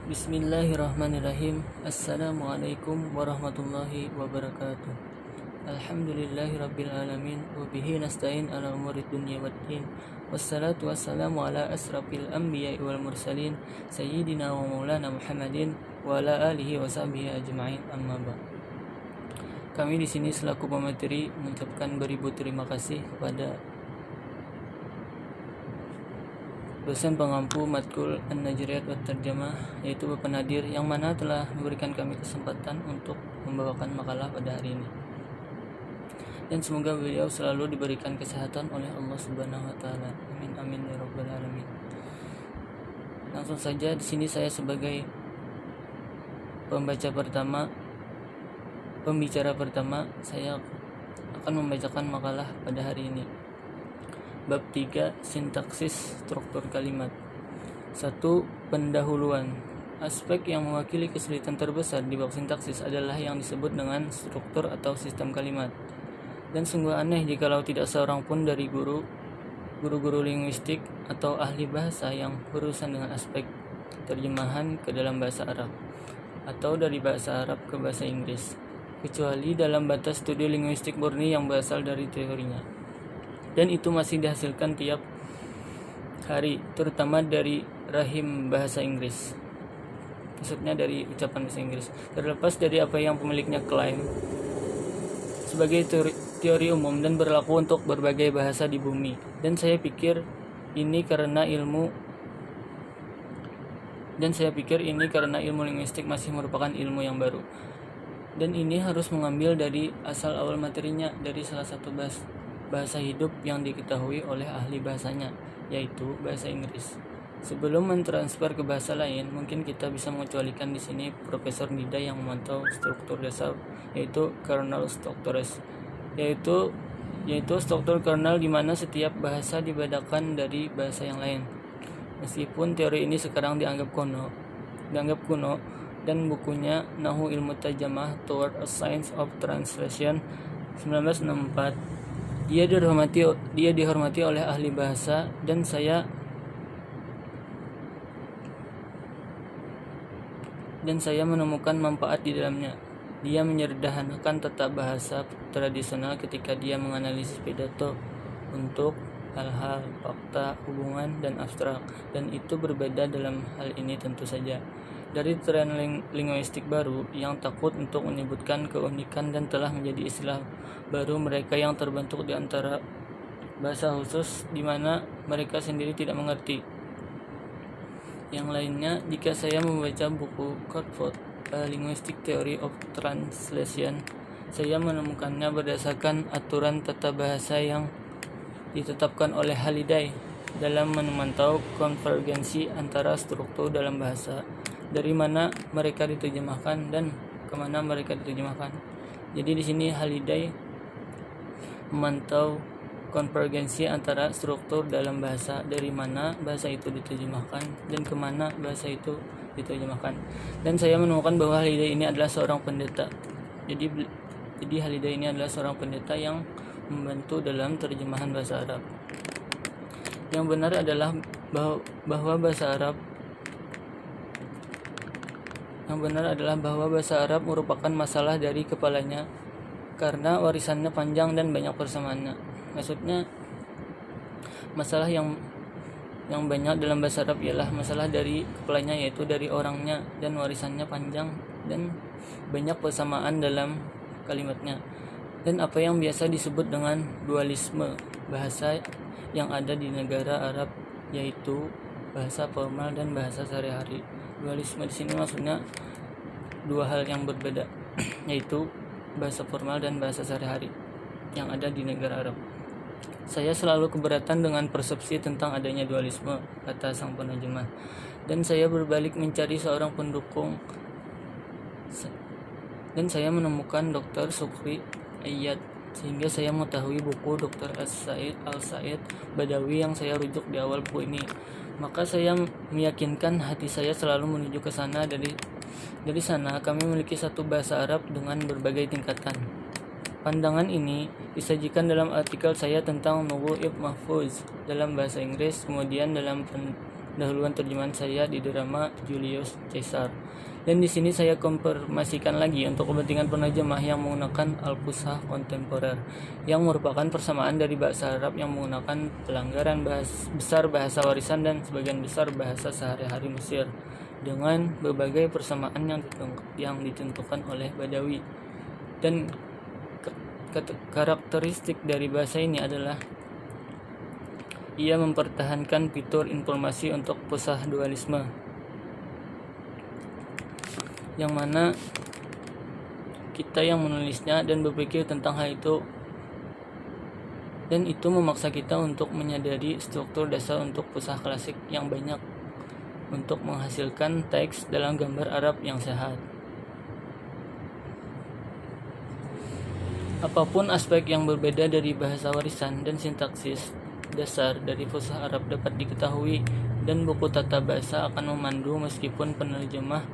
Bismillahirrahmanirrahim. Assalamualaikum warahmatullahi wabarakatuh. Alhamdulillahirabbil alamin wa bihi nasta'in ala umurid dunya waddin. Wassalatu wassalamu ala asrafil anbiya'i wal mursalin sayyidina wa maulana Muhammadin wa ala alihi wa sahbihi ajma'in, amma ba'd. Kami di sini selaku pemateri mengucapkan beribu terima kasih kepada dosen pengampu matkul An-Najriyat wa Tarjamah, yaitu Bapak Nadir, yang mana telah memberikan kami kesempatan untuk membawakan makalah pada hari ini. Dan semoga beliau selalu diberikan kesehatan oleh Allah Subhanahu wa taala. Amin amin ya rabbal alamin. Langsung saja, di sini saya sebagai pembicara pertama, saya akan membacakan makalah pada hari ini. Bab 3, sintaksis struktur kalimat. 1. Pendahuluan. Aspek yang mewakili kesulitan terbesar di bab sintaksis adalah yang disebut dengan struktur atau sistem kalimat. Dan sungguh aneh jikalau tidak seorang pun dari guru-guru linguistik atau ahli bahasa yang berurusan dengan aspek terjemahan ke dalam bahasa Arab atau dari bahasa Arab ke bahasa Inggris, kecuali dalam batas studi linguistik murni yang berasal dari teorinya. Dan itu masih dihasilkan tiap hari, terutama dari rahim bahasa Inggris. Maksudnya dari ucapan bahasa Inggris. Terlepas dari apa yang pemiliknya klaim sebagai teori umum dan berlaku untuk berbagai bahasa di bumi. Dan saya pikir ini karena ilmu linguistik masih merupakan ilmu yang baru. Dan ini harus mengambil dari asal awal materinya, dari salah satu bahasa hidup yang diketahui oleh ahli bahasanya, yaitu bahasa Inggris. Sebelum mentransfer ke bahasa lain, mungkin kita bisa mengecualikan di sini Profesor Nida yang memantau struktur dasar, yaitu kernel structures, yaitu struktur kernel di mana setiap bahasa dibedakan dari bahasa yang lain. Meskipun teori ini sekarang dianggap kuno, dan bukunya Nahu Ilmu Tarjamah Toward a Science of Translation 1964 dia dihormati oleh ahli bahasa, dan saya menemukan manfaat di dalamnya. Dia menyederhanakan tata bahasa tradisional ketika dia menganalisis pidato untuk hal-hal fakta, hubungan, dan abstrak, dan itu berbeda dalam hal ini tentu saja dari tren linguistik baru yang takut untuk menyebutkan keunikan dan telah menjadi istilah baru mereka yang terbentuk di antara bahasa khusus di mana mereka sendiri tidak mengerti. Yang lainnya, jika saya membaca buku Corpus Linguistic Theory of Translation, saya menemukannya berdasarkan aturan tata bahasa yang ditetapkan oleh Halliday dalam memantau konvergensi antara struktur dalam bahasa, dari mana mereka diterjemahkan dan kemana mereka diterjemahkan. Jadi di sini Halliday memantau konvergensi antara struktur dalam bahasa, dari mana bahasa itu diterjemahkan dan kemana bahasa itu diterjemahkan. Dan saya menemukan bahwa Halliday ini adalah seorang pendeta. Jadi Halliday ini adalah seorang pendeta yang membantu dalam terjemahan bahasa Arab. Yang benar adalah bahwa bahasa Arab merupakan masalah dari kepalanya karena warisannya panjang dan banyak persamaannya. Maksudnya, masalah yang banyak dalam bahasa Arab ialah masalah dari kepalanya, yaitu dari orangnya, dan warisannya panjang dan banyak persamaan dalam kalimatnya. Dan apa yang biasa disebut dengan dualisme bahasa yang ada di negara Arab, yaitu bahasa formal dan bahasa sehari-hari. Dualisme di sini maksudnya dua hal yang berbeda, yaitu bahasa formal dan bahasa sehari-hari yang ada di negara Arab. Saya selalu keberatan dengan persepsi tentang adanya dualisme, kata sang penerjemah, dan saya berbalik mencari seorang pendukung, dan saya menemukan Dr. Sukri Ayyad, sehingga saya mengetahui buku Dr. Al-Said Badawi yang saya rujuk di awal buku ini. Maka saya meyakinkan hati saya selalu menuju ke sana. Dari sana kami memiliki satu bahasa Arab dengan berbagai tingkatan. Pandangan ini disajikan dalam artikel saya tentang Nughu Ibn Mahfuz dalam bahasa Inggris, kemudian dalam dahuluan terjemahan saya di drama Julius Caesar. Dan di sini saya konfirmasikan lagi untuk kepentingan penerjemah yang menggunakan Al-Fushah kontemporer, yang merupakan persamaan dari bahasa Arab yang menggunakan pelanggaran besar bahasa warisan dan sebagian besar bahasa sehari-hari Mesir, dengan berbagai persamaan yang ditentukan oleh Badawi. Dan karakteristik dari bahasa ini adalah ia mempertahankan fitur informasi untuk fusah dualisme, yang mana kita yang menulisnya dan berpikir tentang hal itu, dan itu memaksa kita untuk menyadari struktur dasar untuk fusah klasik yang banyak untuk menghasilkan teks dalam gambar Arab yang sehat. Apapun aspek yang berbeda dari bahasa warisan dan sintaksis dasar dari fusah Arab dapat diketahui, dan buku tata bahasa akan memandu meskipun penerjemah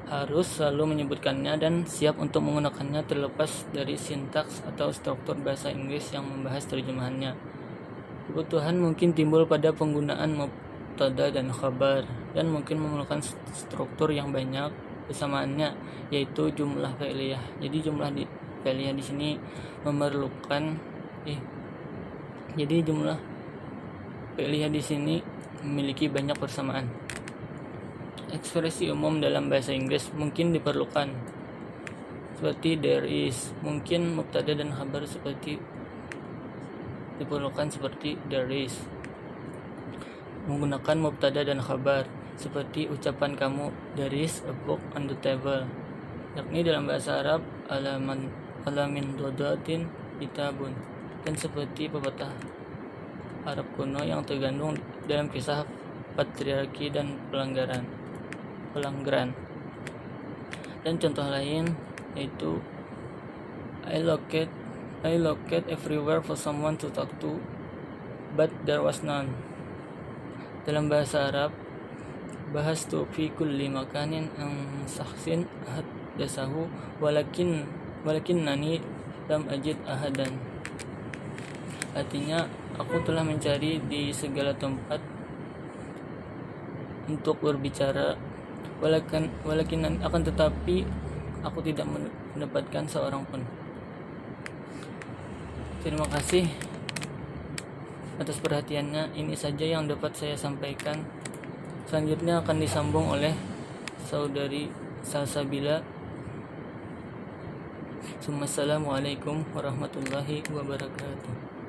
harus selalu menyebutkannya dan siap untuk menggunakannya terlepas dari sintaks atau struktur bahasa Inggris yang membahas terjemahannya. Kebutuhan mungkin timbul pada penggunaan mubtada dan khabar, dan mungkin memerlukan struktur yang banyak bersamaannya, yaitu jumlah fi'liyah. Jadi jumlah fi'liyah di sini memerlukan jumlah fi'liyah di sini memiliki banyak persamaan. Ekspresi umum dalam bahasa Inggris mungkin diperlukan, seperti there is. Mungkin mubtada dan khabar diperlukan seperti there is, menggunakan mubtada dan khabar, seperti ucapan kamu there is a book on the table, yakni dalam bahasa Arab alamin dodatin kitabun, dan seperti pepatah Arab kuno yang tergandung dalam kisah patriarki dan pelanggaran. Dan contoh lain yaitu I looked everywhere for someone to talk to, but there was none. Dalam bahasa Arab, bahastu fi kulli makanin an sakhsin ahdasahu walakinnani lam ajid ahadan. Artinya, aku telah mencari di segala tempat untuk berbicara, walakin akan tetapi aku tidak mendapatkan seorang pun. Terima kasih atas perhatiannya. Ini saja yang dapat saya sampaikan. Selanjutnya akan disambung oleh saudari Salsabila. Assalamualaikum warahmatullahi wabarakatuh.